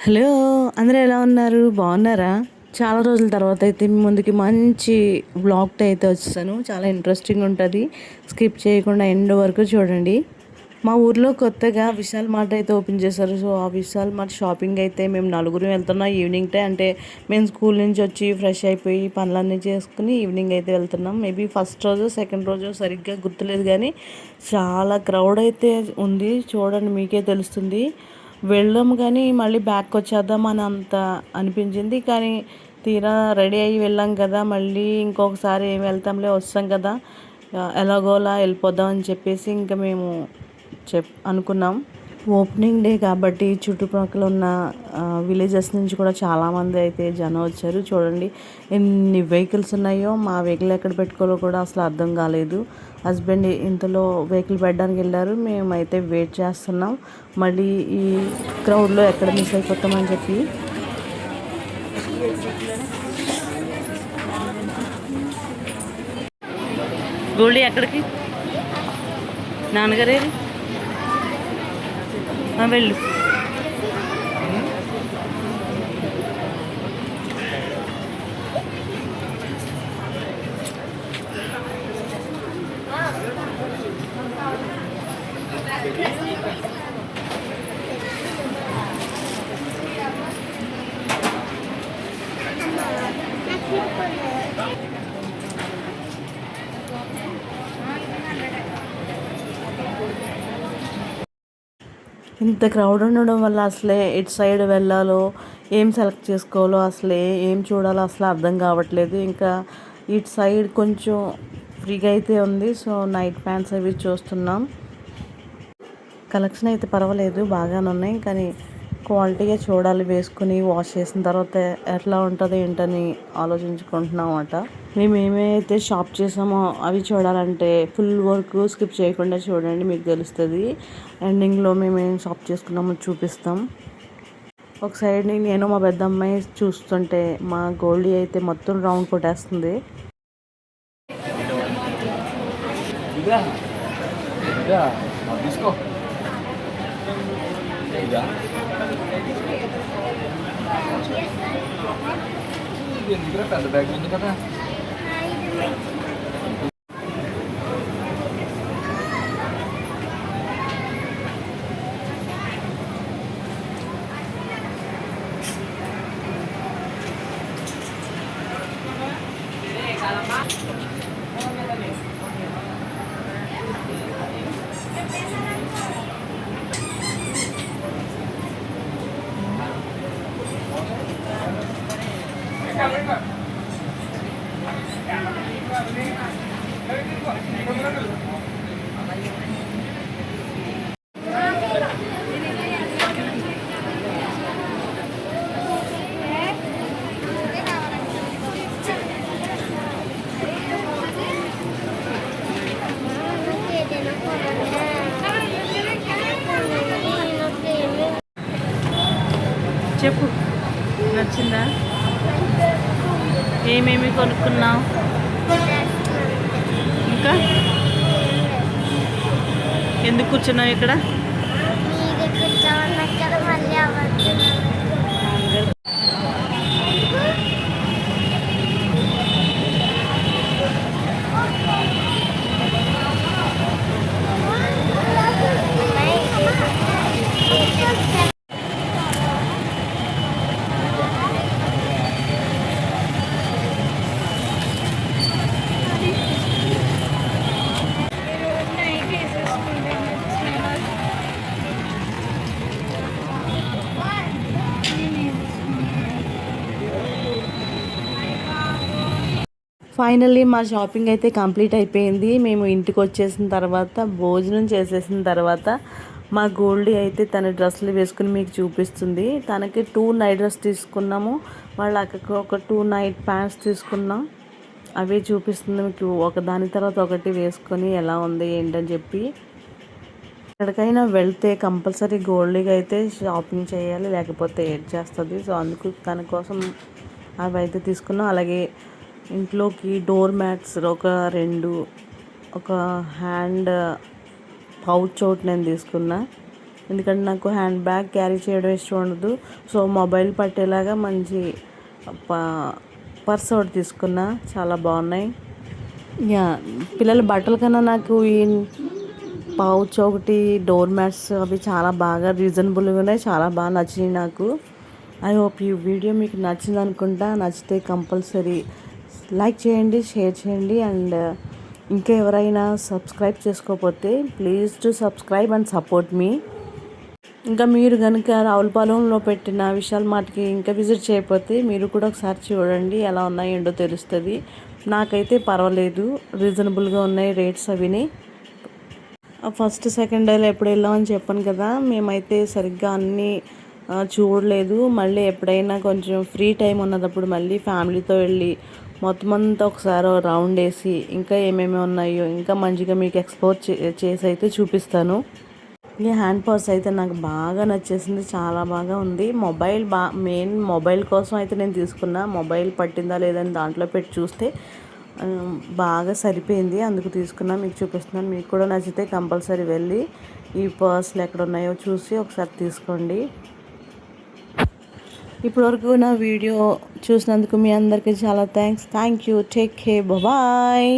Hello! అందరూ ఎలా ఉన్నారు? బాగున్నారా? చాలా రోజుల తర్వాత అయితే మీ ముందుకి మంచి వ్లాగ్‌తో అయితే వచ్చేసాను. చాలా ఇంట్రెస్టింగ్ ఉంటది. స్కిప్ చేయకుండా ఎండ్ వరకు చూడండి. మా ఊర్లో కొత్తగా విశాల్ మార్ట్ అయితే ఓపెన్ చేశారు. సో, ఆ విశాల్ మార్ట్ షాపింగ్ అయితే మేము నలుగురం వెళ్తున్నాం. ఈవినింగ్ టైం అంటే మేము స్కూల్ నుంచి వచ్చి ఫ్రెష్ అయిపోయి పనులన్నీ చేసుకుని ఈవినింగ్ అయితే వెళ్తున్నాం. మేబీ ఫస్ట్ రోజు, సెకండ్ రోజు సరిగ్గా గుర్తులేదు కానీ చాలా క్రౌడ్ అయితే ఉంది. చూడండి మీకే తెలుస్తుంది. వెళ్ళాము కానీ మళ్ళీ బ్యాక్ వచ్చేద్దాం అని అంత అనిపించింది. కానీ తీరా రెడీ అయ్యి వెళ్ళాం కదా, మళ్ళీ ఇంకొకసారి ఏం వెళ్తాంలే, వస్తాం కదా, ఎలాగోలా వెళ్ళిపోదాం అని చెప్పేసి ఇంకా మేము అనుకున్నాం. ఓపెనింగ్ డే కాబట్టి చుట్టుపక్కల ఉన్న విలేజెస్ నుంచి కూడా చాలామంది అయితే జనం వచ్చారు. చూడండి ఎన్ని వెహికల్స్ ఉన్నాయో. మా వెహికల్ ఎక్కడ పెట్టుకోవాలో కూడా అసలు అర్థం కాలేదు. హస్బెండ్ ఇంతలో వెహికల్ పెట్టడానికి వెళ్ళారు. మేమైతే వెయిట్ చేస్తున్నాం మళ్ళీ ఈ క్రౌడ్లో ఎక్కడ మిస్ అయిపోతామని చెప్పి. గోల్డీ ఎక్కడికి? నాన్నగారే వెళ్ళు. ఇంత క్రౌడ్ ఉండడం వల్ల అసలే ఎటు సైడ్ వెళ్ళాలో, ఏం సెలెక్ట్ చేసుకోవాలో, అసలే ఏం చూడాలో అసలు అర్థం కావట్లేదు. ఇంకా ఇటు సైడ్ కొంచెం ఫ్రీగా అయితే ఉంది. సో నైట్ ప్యాంట్స్ అవి చూస్తున్నాం. కలెక్షన్ అయితే పర్వాలేదు, బాగానే ఉన్నాయి. కానీ క్వాలిటీగా చూడాలి. వేసుకుని వాష్ చేసిన తర్వాత ఎట్లా ఉంటుందో ఏంటని ఆలోచించుకుంటున్నాం అన్నమాట. మేము ఏమైతే షాప్ చేసామో అవి చూడాలంటే ఫుల్ వర్క్ స్కిప్ చేయకుండా చూడండి, మీకు తెలుస్తుంది. ఎండింగ్లో మేము ఏం షాప్ చేసుకున్నామో చూపిస్తాం. ఒక సైడ్ నేను మా పెద్ద అమ్మాయి చూస్తుంటే మా గోల్డీ అయితే మొత్తం రౌండ్ కొట్టేస్తుంది. పెద్ద బ్యాగ్ ఉంది కదా. చెప్పు, నచ్చిందా? ఏమేమి కొనుక్కున్నావు? ఇంకా ఎందుకు కూర్చున్నావు ఇక్కడ? ఫైనల్లీ మా షాపింగ్ అయితే కంప్లీట్ అయిపోయింది. మేము ఇంటికి వచ్చేసిన తర్వాత భోజనం చేసేసిన తర్వాత మా గోల్డీ అయితే తన డ్రెస్సులు వేసుకుని మీకు చూపిస్తుంది. తనకి 2 నైట్ డ్రెస్ తీసుకున్నాము, వాళ్ళ అక్కకి ఒక 2 నైట్ ప్యాంట్స్ తీసుకున్నాం. అవే చూపిస్తుంది మీకు ఒక దాని తర్వాత ఒకటి వేసుకొని ఎలా ఉంది ఏంటని చెప్పి. ఎక్కడికైనా వెళ్తే కంపల్సరీ గోల్డీగా అయితే షాపింగ్ చేయాలి, లేకపోతే ఏడ్ చేస్తుంది. సో అందుకు తన కోసం అవి అయితే తీసుకున్నాం. అలాగే ఇంట్లోకి డోర్ మ్యాట్స్ ఒక 2, ఒక హ్యాండ్ పౌచ్ ఒకటి నేను తీసుకున్నా. ఎందుకంటే నాకు హ్యాండ్ బ్యాగ్ క్యారీ చేయడం ఇష్టం ఉండదు. సో మొబైల్ పట్టేలాగా మంచి పర్స్ ఒకటి తీసుకున్నా, చాలా బాగున్నాయి. యా, పిల్లల బట్టల కన్నా నాకు ఈ పౌచ్ ఒకటి, డోర్ మ్యాట్స్ అవి చాలా బాగా రీజనబుల్గా ఉన్నాయి, చాలా బాగా నచ్చినాయి నాకు. ఐ హోప్ ఈ వీడియో మీకు నచ్చింది అనుకుంటా. నచ్చితే కంపల్సరీ లైక్ చేయండి, షేర్ చేయండి. అండ్ ఇంకా ఎవరైనా సబ్స్క్రైబ్ చేసుకోకపోతే please to subscribe and support me. ఇంకా మీరు కనుక రావులపాలెంలో పెట్టిన విశాల్ మార్ట్కి ఇంకా విజిట్ చేయకపోతే మీరు కూడా ఒకసారి చూడండి, ఎలా ఉన్నాయేంటో తెలుస్తుంది. నాకైతే పర్వాలేదు, రీజనబుల్గా ఉన్నాయి రేట్స్ అవిని. ఫస్ట్ సెకండ్ డేలో ఎప్పుడు వెళ్ళామని చెప్పాను కదా, మేమైతే సరిగ్గా అన్నీ చూడలేదు. మళ్ళీ ఎప్పుడైనా కొంచెం ఫ్రీ టైం ఉన్నప్పుడు మళ్ళీ ఫ్యామిలీతో వెళ్ళి మొత్తం అంతా ఒకసారి రౌండ్ వేసి ఇంకా ఏమేమి ఉన్నాయో ఇంకా మంచిగా మీకు ఎక్స్ప్లోర్ చేసి అయితే చూపిస్తాను. ఈ హ్యాండ్ పర్స్ అయితే నాకు బాగా నచ్చేసింది, చాలా బాగా ఉంది. మెయిన్ మొబైల్ కోసం అయితే నేను తీసుకున్నా. మొబైల్ పట్టిందా లేదని దాంట్లో పెట్టి చూస్తే బాగా సరిపోయింది, అందుకు తీసుకున్నా. మీకు చూపిస్తున్నాను. మీకు కూడా నచ్చితే కంపల్సరీ వెళ్ళి ఈ పర్స్లు ఎక్కడ ఉన్నాయో చూసి ఒకసారి తీసుకోండి. ఇప్పటివరకు నా వీడియో చూసినందుకు మీ అందరికీ చాలా thank you. Take care, bye.